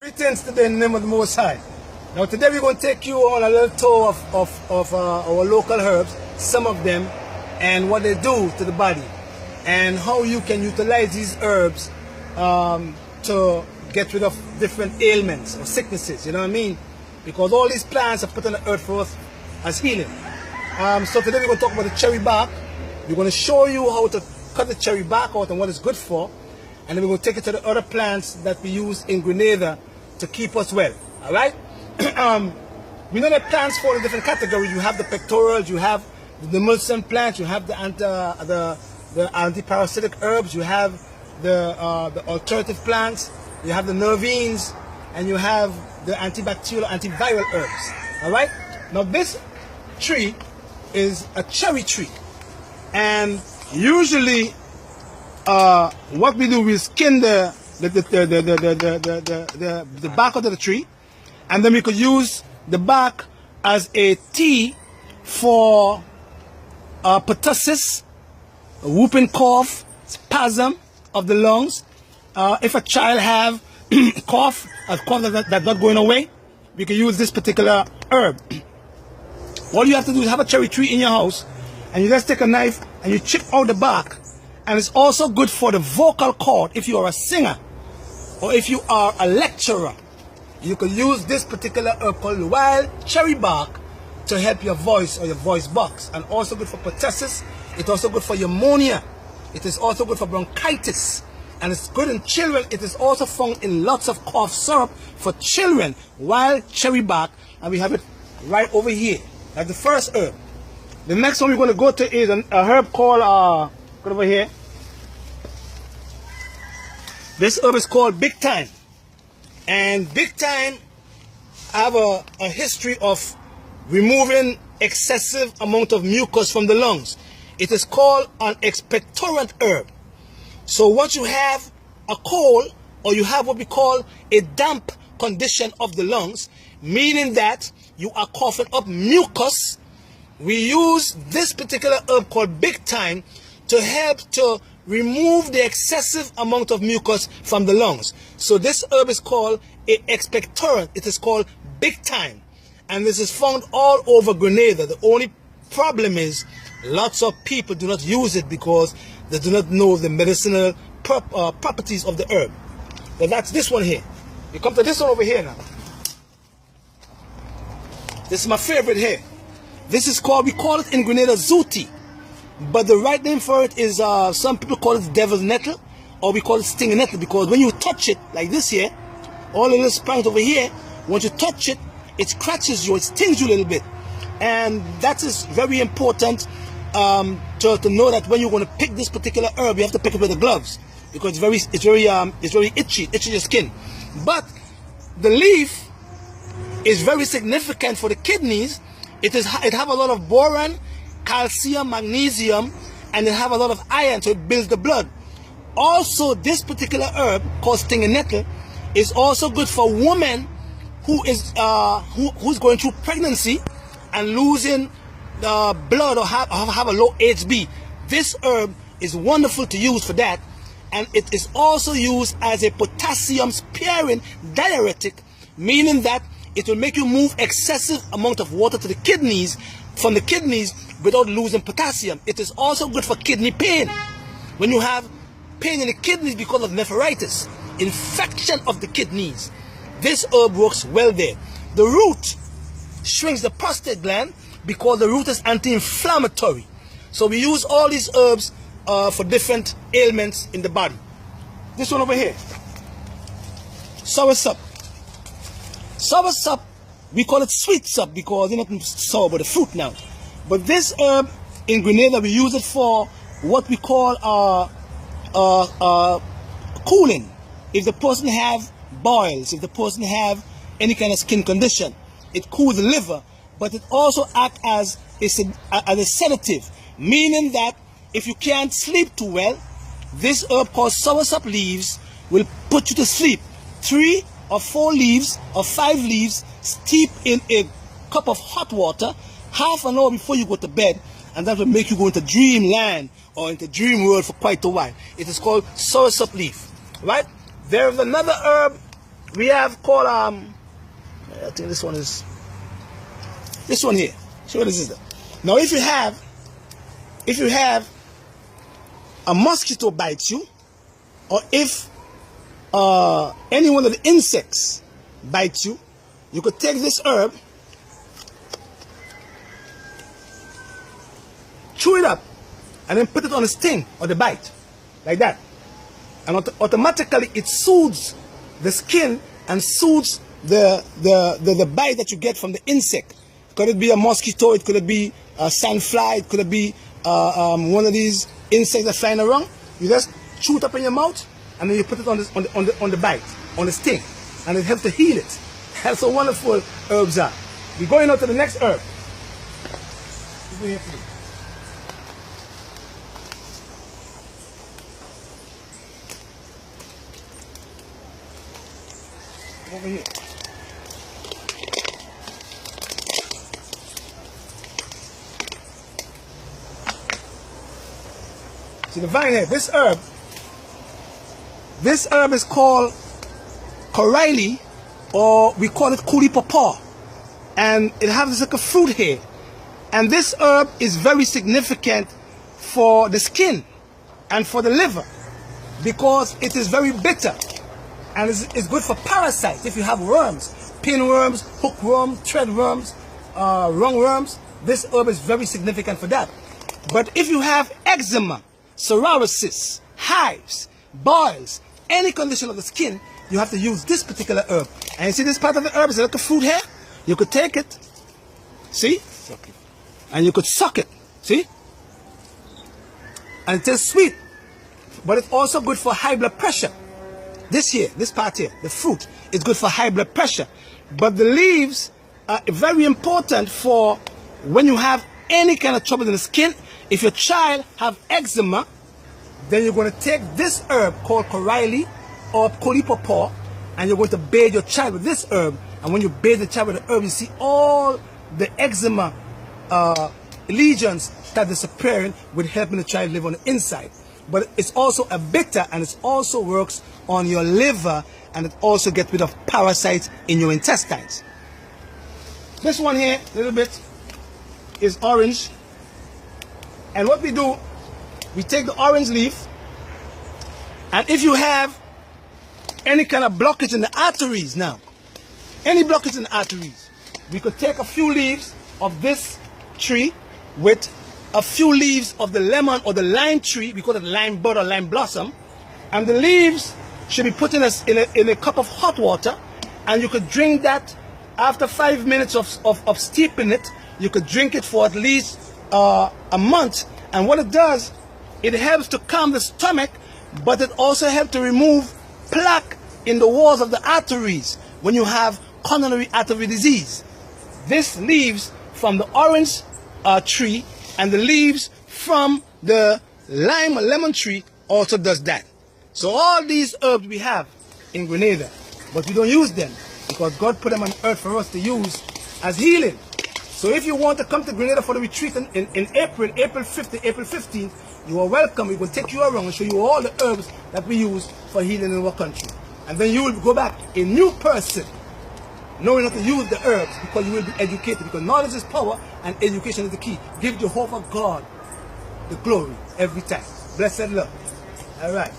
Greetings today in the name of the Most High. Now today we're going to take you on a little tour of our local herbs, some of them, and what they do to the body, and how you can utilize these herbs to get rid of different ailments or sicknesses, you know what I mean? Because all these plants are put on the earth for us as healing. So today we're going to talk about the cherry bark. We're going to show you how to cut the cherry bark out and what it's good for. And then we're going to take it to the other plants that we use in Grenada to keep us well. All right? We know that plants fall in different categories. You have the pectorals, you have the Mulson plants, you have the anti-parasitic herbs, you have the alternative plants, you have the nervines, and you have the antibacterial, antiviral herbs. All right? Now this tree is a cherry tree, and usually what we do is skin the bark of the tree, and then we could use the bark as a tea for pertussis, whooping cough, spasm of the lungs. If a child have a cough that's not going away, we can use this particular herb. All you have to do is have a cherry tree in your house, and you just take a knife and you chip out the bark. And it's also good for the vocal cord. If you are a singer or if you are a lecturer, you can use this particular herb called wild cherry bark to help your voice or your voice box. And also good for pertussis. It's also good for pneumonia. It is also good for bronchitis. And it's good in children. It is also found in lots of cough syrup for children. Wild cherry bark. And we have it right over here. That's the first herb. The next one we're going to go to is a herb called, go over here. This herb is called big thyme. And big thyme have a history of removing excessive amount of mucus from the lungs. It is called an expectorant herb. So once you have a cold, or you have what we call a damp condition of the lungs, meaning that you are coughing up mucus, we use this particular herb called big thyme to help to remove the excessive amount of mucus from the lungs. So this herb is called an expectorant. It is called big thyme. And this is found all over Grenada. The only problem is lots of people do not use it because they do not know the medicinal properties of the herb. But that's this one here. You come to this one over here now. This is my favorite here. This is called, we call it in Grenada zooty. But the right name for it is, some people call it devil's nettle, or we call it stinging nettle, because when you touch it, like this here, all the little sprouts over here, once you touch it, it scratches you, it stings you a little bit. And that is very important to know that when you're going to pick this particular herb, you have to pick it with the gloves, because it's very itchy your skin. But the leaf is very significant for the kidneys. It have a lot of boron, calcium, magnesium, and it have a lot of iron, so it builds the blood. Also, this particular herb called stinging nettle is also good for women who is who's going through pregnancy and losing blood or have a low HB. This herb is wonderful to use for that, and it is also used as a potassium sparing diuretic, meaning that it will make you move excessive amount of water to the kidneys, from the kidneys, without losing potassium. It is also good for kidney pain. When you have pain in the kidneys because of nephritis, infection of the kidneys, this herb works well there. The root shrinks the prostate gland because the root is anti-inflammatory. So we use all these herbs for different ailments in the body. This one over here, soursop. Soursop, we call it sweet sop because it's not sour but the fruit now. But this herb in Grenada, we use it for what we call cooling. If the person have boils, if the person have any kind of skin condition, it cools the liver. But it also acts as a sedative, meaning that if you can't sleep too well, this herb called soursop leaves will put you to sleep. 3 or 4 leaves or 5 leaves steep in a cup of hot water half an hour before you go to bed, and that will make you go into dreamland or into dream world for quite a while. It is called soursop leaf, right? There is another herb we have called I think this one here. See what this is. Now if you have a mosquito bites you, or if any one of the insects bites you, you could take this herb, chew it up, and then put it on the sting or the bite, like that. And automatically it soothes the skin and soothes the bite that you get from the insect. Could it be a mosquito? It could be a sandfly? It could be one of these insects that flying around? You just chew it up in your mouth, and then you put it on the bite, on the sting, and it helps to heal it. That's how wonderful herbs are. We're going on to the next herb. Over here. See the vine here, this herb is called Coralie, or we call it Kuli Pawpaw, and it has like a fruit here. And this herb is very significant for the skin and for the liver, because it is very bitter, and it's good for parasites. If you have worms, pinworms, hookworms, threadworms, rungworms, this herb is very significant for that. But if you have eczema, psoriasis, hives, boils, any condition of the skin, you have to use this particular herb. And you see this part of the herb is like a fruit here? You could take it, see? And you could suck it, see? And it tastes sweet. But it's also good for high blood pressure. This here, this part here, the fruit, is good for high blood pressure. But the leaves are very important for when you have any kind of trouble in the skin. If your child have eczema, then you're going to take this herb called Coralie or Kuli Pawpaw, and you're going to bathe your child with this herb. And when you bathe the child with the herb, you see all the eczema lesions start disappearing, with helping the child live on the inside. But it's also a bitter, and it also works on your liver, and it also gets rid of parasites in your intestines. This one here, a little bit, is orange. And what we do, we take the orange leaf, and if you have any kind of blockage in the arteries now, any blockage in the arteries, we could take a few leaves of this tree with a few leaves of the lemon or the lime tree, we call it lime bud or lime blossom, and the leaves should be put in a cup of hot water, and you could drink that after 5 minutes of steeping it. You could drink it for at least a month, and what it does, it helps to calm the stomach, but it also helps to remove plaque in the walls of the arteries when you have coronary artery disease. This leaves from the orange tree, and the leaves from the lime or lemon tree also does that. So all these herbs we have in Grenada, but we don't use them because God put them on earth for us to use as healing. So if you want to come to Grenada for the retreat in April 5th to April 15th, you are welcome. We will take you around and show you all the herbs that we use for healing in our country. And then you will go back a new person, knowing how to use the herbs, because you will be educated. Because knowledge is power and education is the key. Give Jehovah God the glory every time. Blessed love. All right.